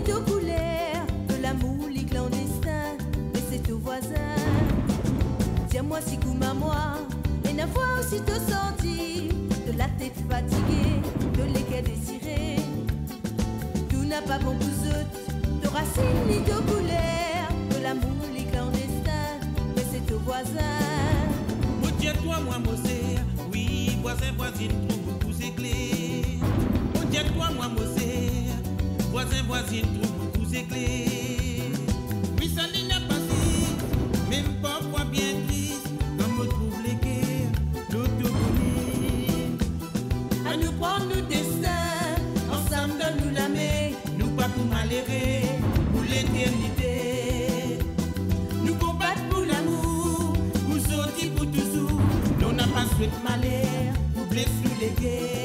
de couleur, de l'amour, les clandestins, mais c'est au voisin. Tiens-moi si coup à moi, et n'a fois aussi te sentir, de la tête fatiguée, de l'équerre désirée. Tout n'a pas bon pour eux, de racines ni de couleur, de l'amour, les clandestins, mais c'est au voisin. Tiens-toi, moi, Mosé, oui, voisin, voisine, trouve beaucoup éclairs. Oh, tiens-toi, moi, Mosé, voisin, voisine, trouve beaucoup éclairs. Oui, ça n'a pas si, même parfois bien triste, comme on trouve les guerres, l'autonomie. À nous prendre le destin, ensemble donne-nous la main, nous pas pour malheureux, pour l'éternité. Nous combattre pour l'amour, pour sortir pour toujours. Nous n'a pas souhaité malheur, pour blesser les guerres.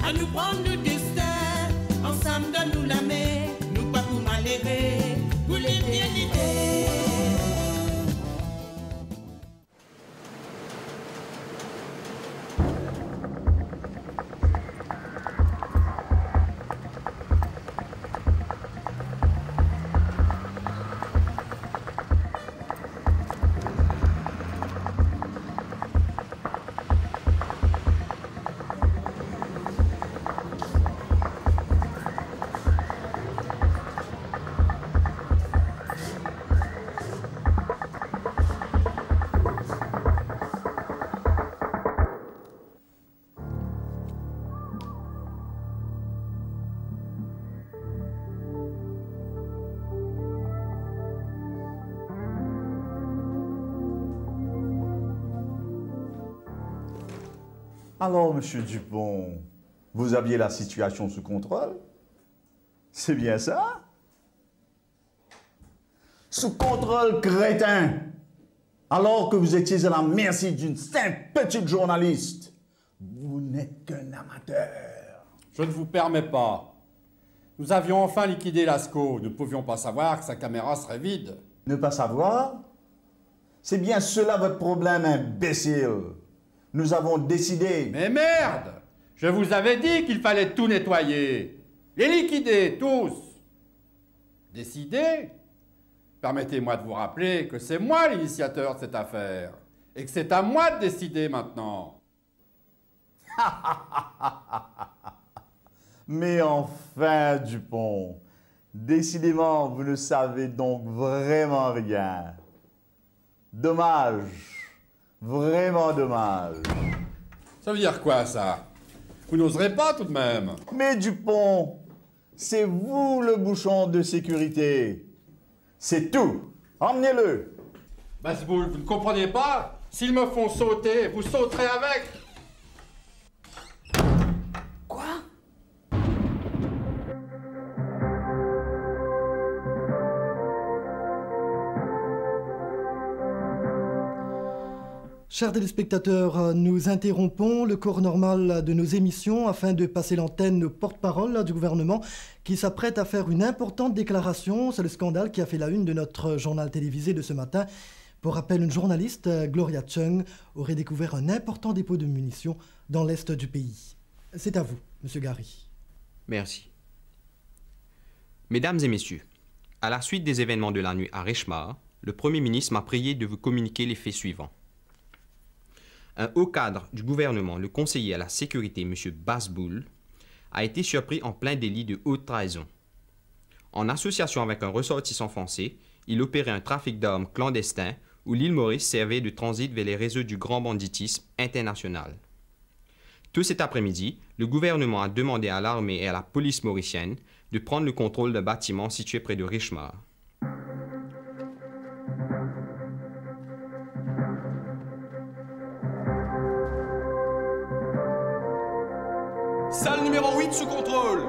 à nous prendre le destin, ensemble donne-nous la main, nous pas pour malheureux, pour l'éternité. Alors, monsieur Dupont, vous aviez la situation sous contrôle? C'est bien ça? Sous contrôle, crétin! Alors que vous étiez à la merci d'une simple petite journaliste. Vous n'êtes qu'un amateur. Je ne vous permets pas. Nous avions enfin liquidé Lascaux. Nous ne pouvions pas savoir que sa caméra serait vide. Ne pas savoir? C'est bien cela votre problème, imbécile. Nous avons décidé... Mais merde! Je vous avais dit qu'il fallait tout nettoyer. Les liquider, tous. Décider? Permettez-moi de vous rappeler que c'est moi l'initiateur de cette affaire. Et que c'est à moi de décider maintenant. Mais enfin, Dupont, décidément, vous ne savez donc vraiment rien. Dommage. Vraiment dommage. Ça veut dire quoi, ça? Vous n'oserez pas, tout de même. Mais Dupont, c'est vous le bouchon de sécurité. C'est tout. Emmenez-le. Basboul, vous ne comprenez pas? S'ils me font sauter, vous sauterez avec. Quoi? Chers téléspectateurs, nous interrompons le cours normal de nos émissions afin de passer l'antenne au porte-parole du gouvernement qui s'apprête à faire une importante déclaration. C'est le scandale qui a fait la une de notre journal télévisé de ce matin. Pour rappel, une journaliste, Gloria Chung, aurait découvert un important dépôt de munitions dans l'est du pays. C'est à vous, Monsieur Gary. Merci. Mesdames et messieurs, à la suite des événements de la nuit à Richmar, le Premier ministre m'a prié de vous communiquer les faits suivants. Un haut cadre du gouvernement, le conseiller à la sécurité, M. Basboul, a été surpris en plein délit de haute trahison. En association avec un ressortissant français, il opérait un trafic d'armes clandestin où l'île Maurice servait de transit vers les réseaux du grand banditisme international. Tout cet après-midi, le gouvernement a demandé à l'armée et à la police mauricienne de prendre le contrôle d'un bâtiment situé près de Richmar. Salle numéro 8 sous contrôle.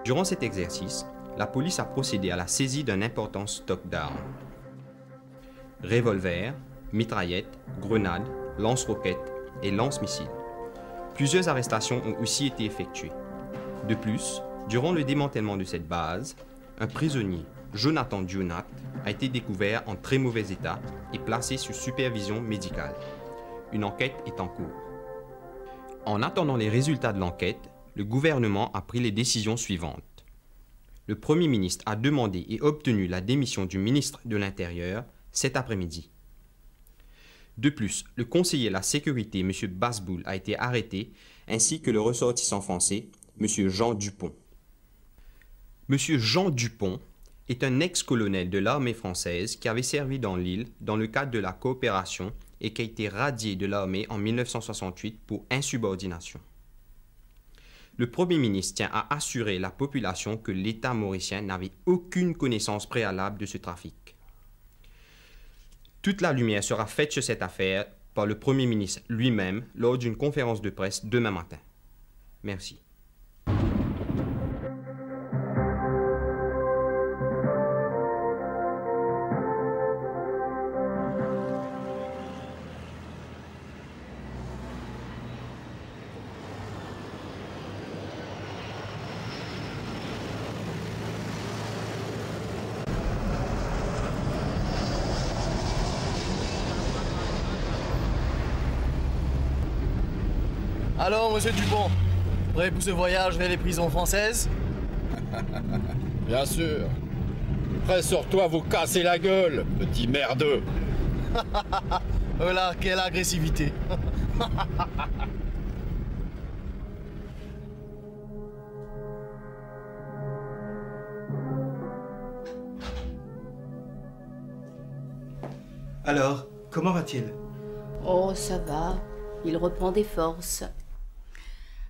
Durant cet exercice, la police a procédé à la saisie d'un important stock d'armes. Revolvers, mitraillettes, grenades, lance-roquettes et lance-missiles. Plusieurs arrestations ont aussi été effectuées. De plus, durant le démantèlement de cette base, un prisonnier, Jonathan Dionat, a été découvert en très mauvais état et placé sous supervision médicale. Une enquête est en cours. En attendant les résultats de l'enquête, le gouvernement a pris les décisions suivantes. Le Premier ministre a demandé et obtenu la démission du ministre de l'Intérieur cet après-midi. De plus, le conseiller à la sécurité, M. Basboul, a été arrêté, ainsi que le ressortissant français, M. Jean Dupont. M. Jean Dupont est un ex-colonel de l'armée française qui avait servi dans l'île dans le cadre de la coopération et qui a été radié de l'armée en 1968 pour insubordination. Le Premier ministre tient à assurer la population que l'État mauricien n'avait aucune connaissance préalable de ce trafic. Toute la lumière sera faite sur cette affaire par le Premier ministre lui-même lors d'une conférence de presse demain matin. Merci. Alors, monsieur Dupont, prêt pour ce voyage vers les prisons françaises? Bien sûr. Prêt sur toi à vous casser la gueule, petit merdeux. Voilà, quelle agressivité. Alors, comment va-t-il? Oh, ça va. Il reprend des forces.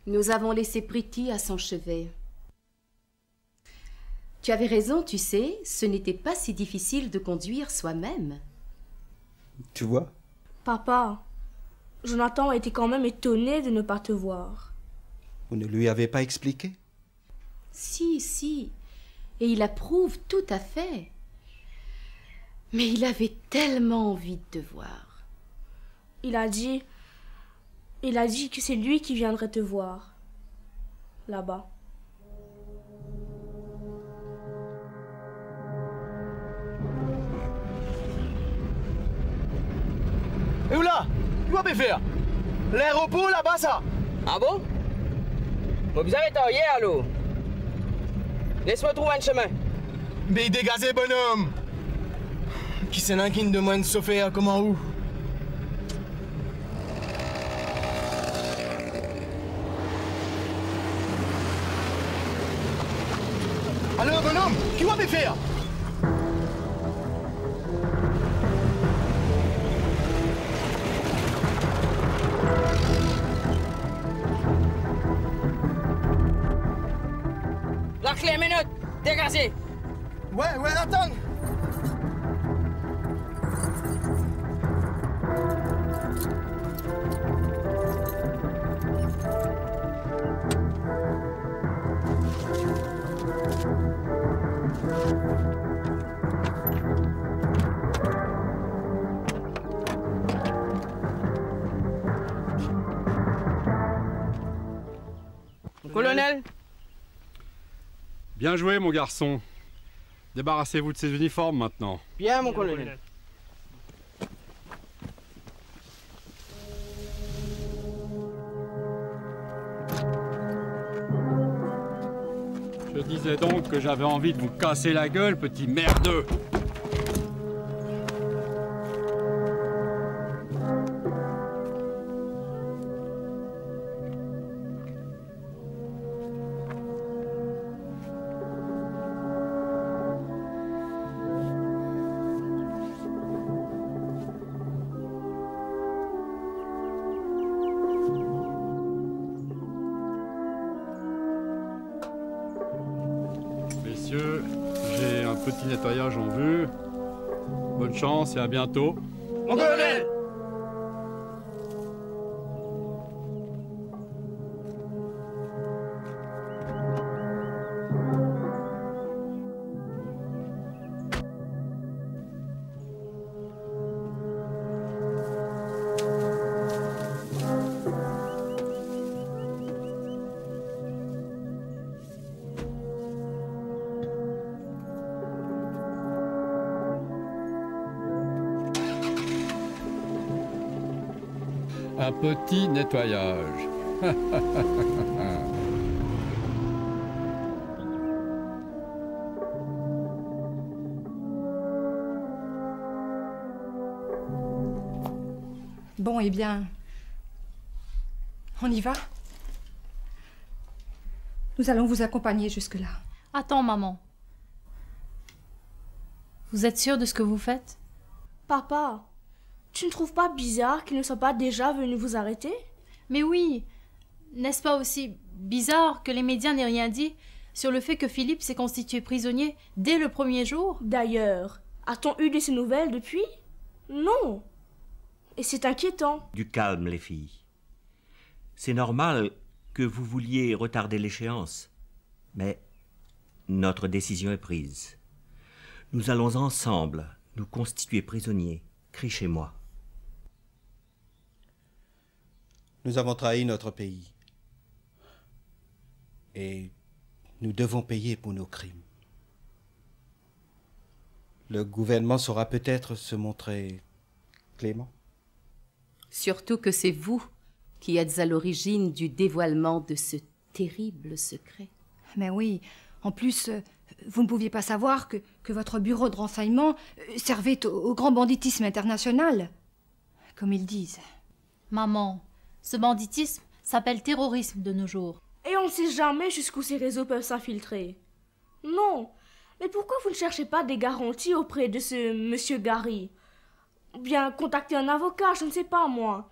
Nous avons laissé Pretty à son chevet. Tu avais raison, tu sais, ce n'était pas si difficile de conduire soi-même. Tu vois? Papa, Jonathan était quand même étonné de ne pas te voir. Vous ne lui avez pas expliqué? Si, et il approuve tout à fait. Mais il avait tellement envie de te voir. Il a dit que c'est lui qui viendrait te voir. Là-bas. Et où là? Où va faire? L'aéroport là-bas, ça? Ah bon? Vous avez tort hier, allô? Laisse-moi trouver un chemin. Mais dégagez, bonhomme! Qui c'est l'un qui ne demande se faire comment où? Alors, bonhomme, qui va faire? La clé, minute! Dégagez! Ouais, attends! Colonel? Bien joué, mon garçon. Débarrassez-vous de ces uniformes maintenant. Bien, mon colonel. Je disais donc que j'avais envie de vous casser la gueule, petit merdeux. Messieurs, j'ai un petit nettoyage en vue. Bonne chance et à bientôt. Mon colonel! Un petit nettoyage. Bon, eh bien, on y va. Nous allons vous accompagner jusque-là. Attends, maman. Vous êtes sûre de ce que vous faites? Papa, tu ne trouves pas bizarre qu'ils ne soient pas déjà venus vous arrêter? Mais oui. N'est-ce pas aussi bizarre que les médias n'aient rien dit sur le fait que Philippe s'est constitué prisonnier dès le premier jour? D'ailleurs, a-t-on eu de ces nouvelles depuis? Non. Et c'est inquiétant. Du calme, les filles. C'est normal que vous vouliez retarder l'échéance, mais notre décision est prise. Nous allons ensemble nous constituer prisonniers, chez moi. Nous avons trahi notre pays. Et nous devons payer pour nos crimes. Le gouvernement saura peut-être se montrer clément. Surtout que c'est vous qui êtes à l'origine du dévoilement de ce terrible secret. Mais oui, en plus, vous ne pouviez pas savoir que votre bureau de renseignement servait au grand banditisme international, comme ils disent. Maman, ce banditisme s'appelle terrorisme de nos jours. Et on ne sait jamais jusqu'où ces réseaux peuvent s'infiltrer. Non, mais pourquoi vous ne cherchez pas des garanties auprès de ce monsieur Gary? Ou bien contacter un avocat, je ne sais pas moi.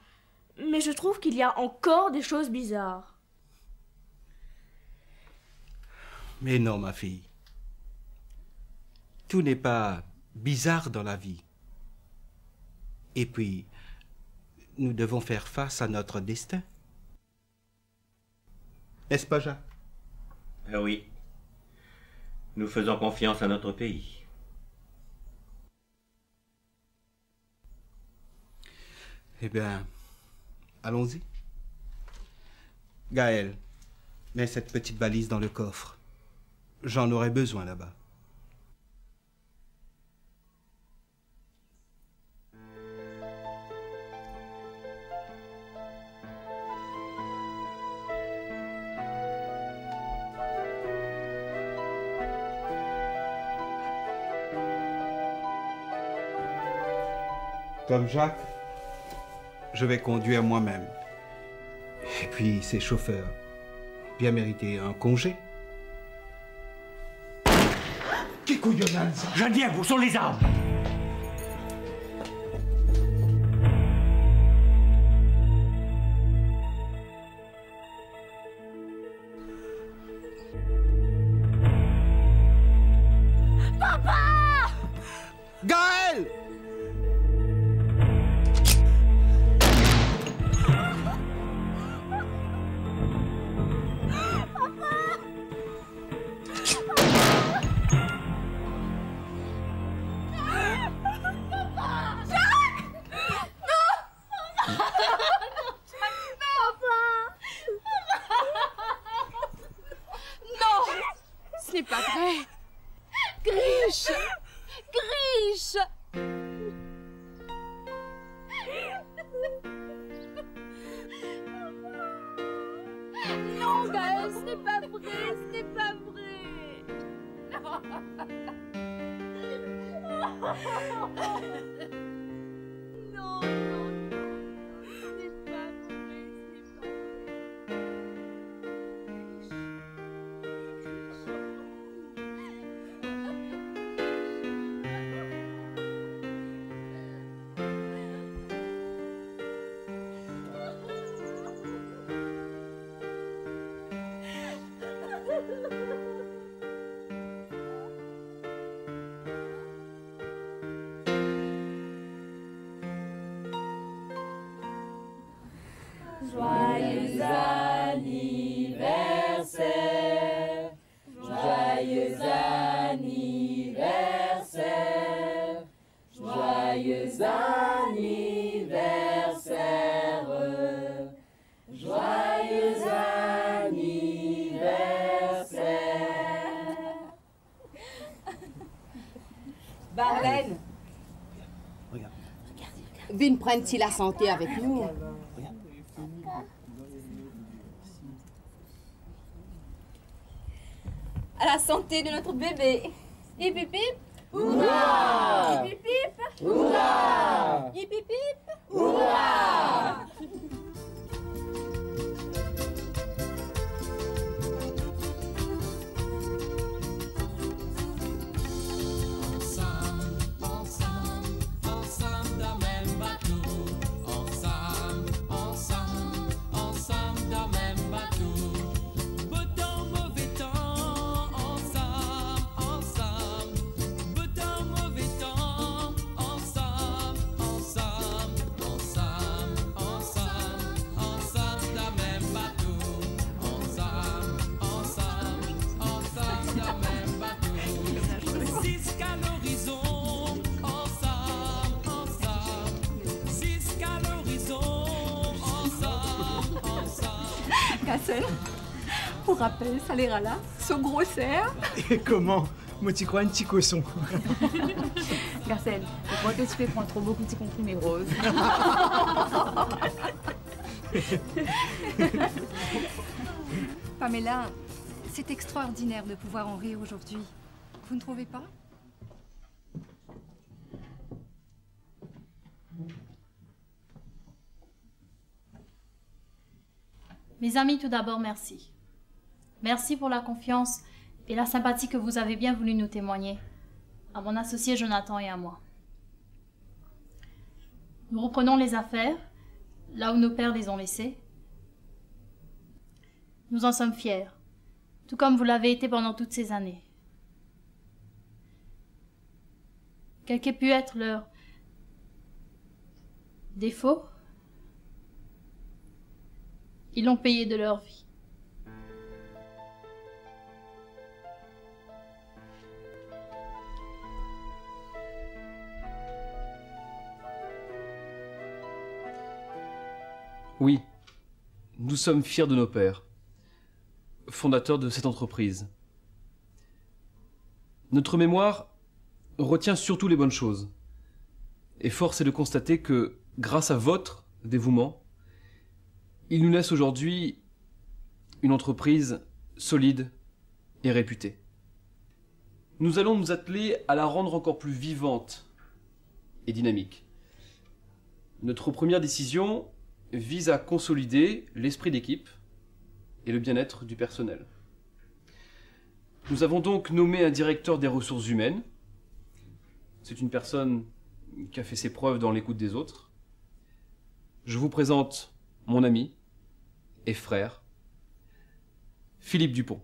Mais je trouve qu'il y a encore des choses bizarres. Mais non, ma fille. Tout n'est pas bizarre dans la vie. Et puis, nous devons faire face à notre destin. N'est-ce pas, Jacques? Oui. Nous faisons confiance à notre pays. Eh bien, allons-y. Gaël, mets cette petite valise dans le coffre. J'en aurai besoin là-bas. Comme Jacques, je vais conduire moi-même. Et puis, ces chauffeurs, bien mérité un congé. Qui couillonnade? Geneviève, où sont les armes? Papa! Gaël! Non, Gaël, ce n'est pas vrai, ce n'est pas vrai. Non, non, ce n'est pas vrai, ce n'est pas Joyeux anniversaire, joyeux anniversaire, joyeux anniversaire, joyeux anniversaire. Barlène, Vine prenne-t-il la santé avec nous? À la santé de notre bébé. Hip hip hip. Hurrah! Hip hip hip. Hurrah! Hip hip hip. Hurrah! Cassel, pour rappel, ça l'ira là, ce gros cerf. Et comment? Moi, tu crois un petit cochon. Cassel, je crois que tu fais prendre trop beaucoup de comprimés roses. Pamela, c'est extraordinaire de pouvoir en rire aujourd'hui. Vous ne trouvez pas? Mes amis, tout d'abord, merci. Merci pour la confiance et la sympathie que vous avez bien voulu nous témoigner, à mon associé Jonathan et à moi. Nous reprenons les affaires, là où nos pères les ont laissées. Nous en sommes fiers, tout comme vous l'avez été pendant toutes ces années. Quel qu'ait pu être leur défaut, ils l'ont payé de leur vie. Oui, nous sommes fiers de nos pères, fondateurs de cette entreprise. Notre mémoire retient surtout les bonnes choses. Et force est de constater que, grâce à votre dévouement, il nous laisse aujourd'hui une entreprise solide et réputée. Nous allons nous atteler à la rendre encore plus vivante et dynamique. Notre première décision vise à consolider l'esprit d'équipe et le bien-être du personnel. Nous avons donc nommé un directeur des ressources humaines. C'est une personne qui a fait ses preuves dans l'écoute des autres. Je vous présente mon ami et frère, Philippe Dupont.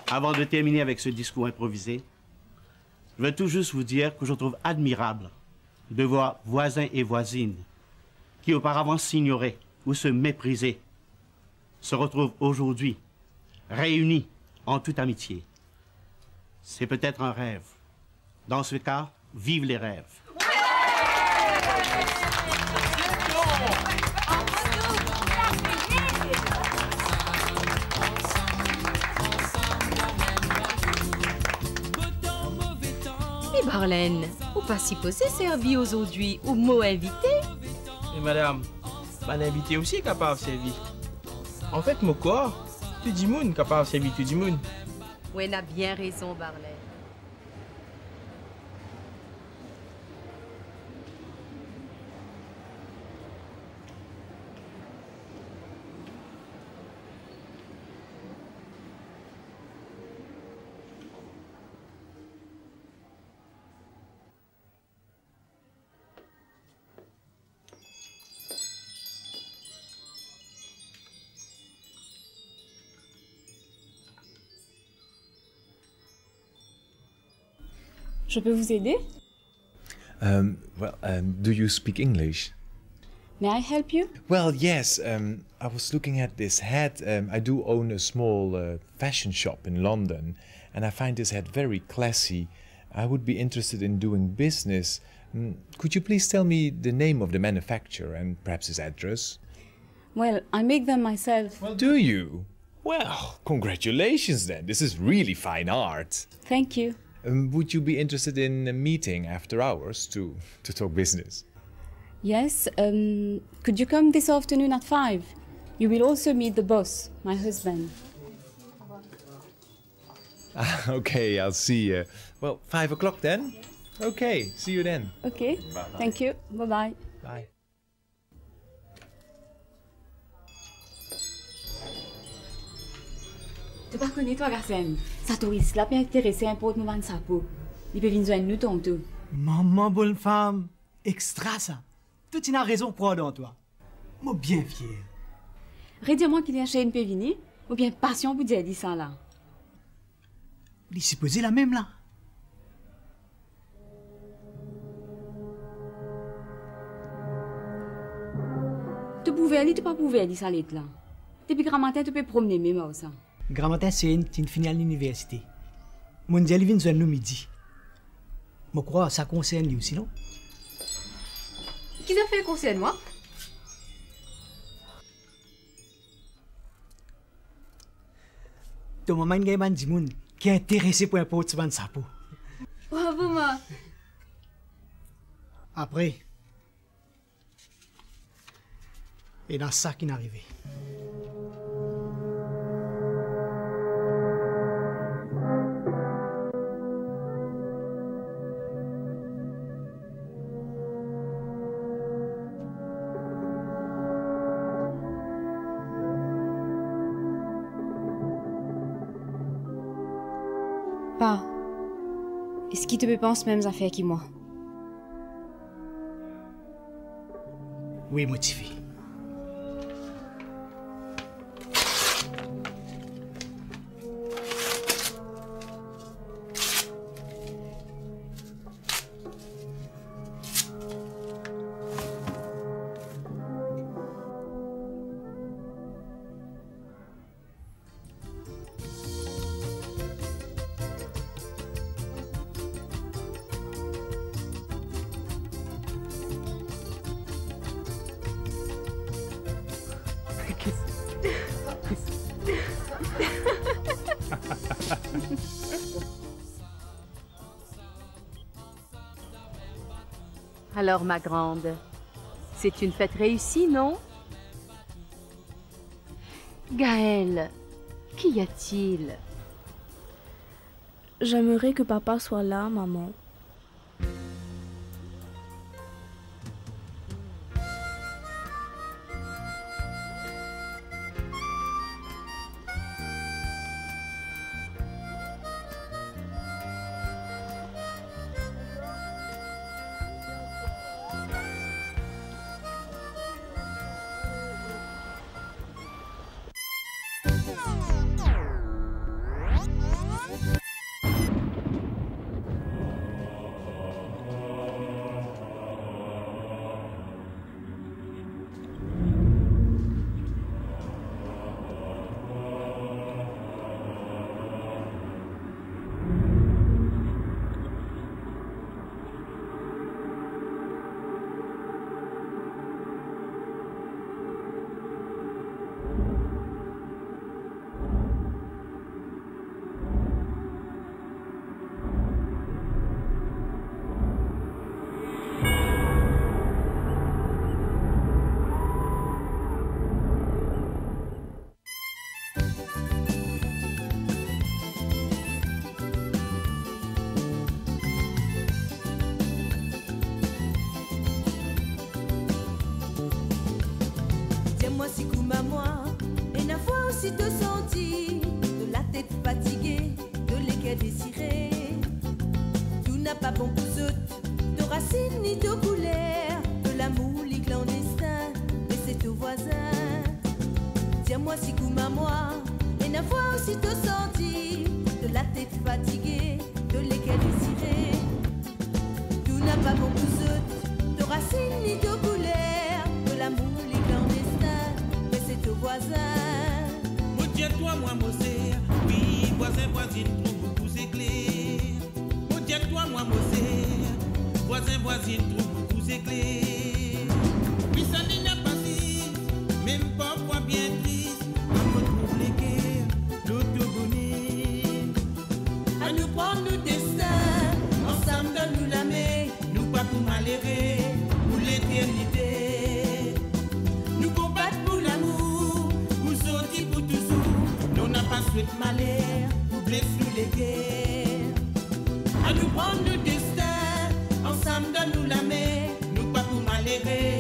Avant de terminer avec ce discours improvisé, je veux tout juste vous dire que je trouve admirable de voir voisins et voisines qui auparavant s'ignoraient ou se méprisaient se retrouvent aujourd'hui réunis en toute amitié. C'est peut-être un rêve. Dans ce cas, vive les rêves. Marlène, ou pas si peu c'est servi aujourd'hui, ou mot invité? Et madame, mon invité aussi capable de servir. En fait, mon corps, tout le monde capable de servir tout le monde. Oui, n'a bien raison, Marlène. Je peux vous aider? Do you speak English? May I help you? Well, yes. I was looking at this hat. I do own a small fashion shop in London, and I find this hat very classy. I would be interested in doing business Could you please tell me the name of the manufacturer and perhaps his address? Well, I make them myself. Do you? Well, congratulations then. This is really fine art. Thank you. Would you be interested in a meeting after hours to talk business? Yes, could you come this afternoon at 5? You will also meet the boss, my husband. Okay, I'll see you. Well, 5 o'clock then? Okay, see you then. Okay, Bye-bye. thank you. Bye-bye. Bye. Tu pas connais toi, Garcem? Ça touriste là, bien intéressé un peu de nous sa peau. Il peut venir joindre nous tantôt. Maman, bonne femme. Extra ça. Tout a raison pour dans toi. Moi bien fier. Redis-moi qu'il y a chez une Pévini, ou bien passion pour dire ça là. Il s'est posé la même là. Tu pouvais aller, tu pas pouvais dire ça là. Depuis grand matin, tu peux promener même ça. Grand matin, c'est une finale à l'université. Mon dieu, il vient de nous midi. Je crois que ça concerne lui aussi, non? Qui t'a fait concerne moi? Ton maman est un monde qui est intéressé pour un pot de sa peau. Bravo, moi. Après, et dans ça qui est arrivé. Pas. Est-ce qu'il te pense mêmes affaires que moi? Oui, motivé. Alors, ma grande, c'est une fête réussie, non? Gaël, qu'y a-t-il? J'aimerais que papa soit là, maman. Tiens-moi si coup à moi, et la fois aussi te sentis, de la tête fatiguée, de l'équerre désirée. Tout n'a pas bon pour eux, de racines ni de couleurs, de l'amour, les clandestins, mais c'est aux voisins. Tiens-moi si coup à moi, et la fois aussi te sentis, de la tête fatiguée, de l'équerre désirée. Tout n'a pas bon pour eux, de racines ni de couleurs, de l'amour, les clandestins, mais c'est aux voisins. Moi tiens-toi, moi Mosé, oui, voisin, voisine, trouve tous éclairs. Moi tiens-toi, moi Mosé, voisins, voisines, trouvent tous éclairs. Oui, ça n'est pas si, même parfois bien triste, on retrouve les guerres, l'autobonnet. À nous prendre nos destins, ensemble donne-nous la main, nous pas pour malheureux, pour l'éternité. Nous combattre pour l'amour, pour sortir pour toujours. Nous n'a pas souhaité malheur, pour blesser les guerres. à nous prendre nos destins, ensemble donne-nous la main, nous pas pour malheureux.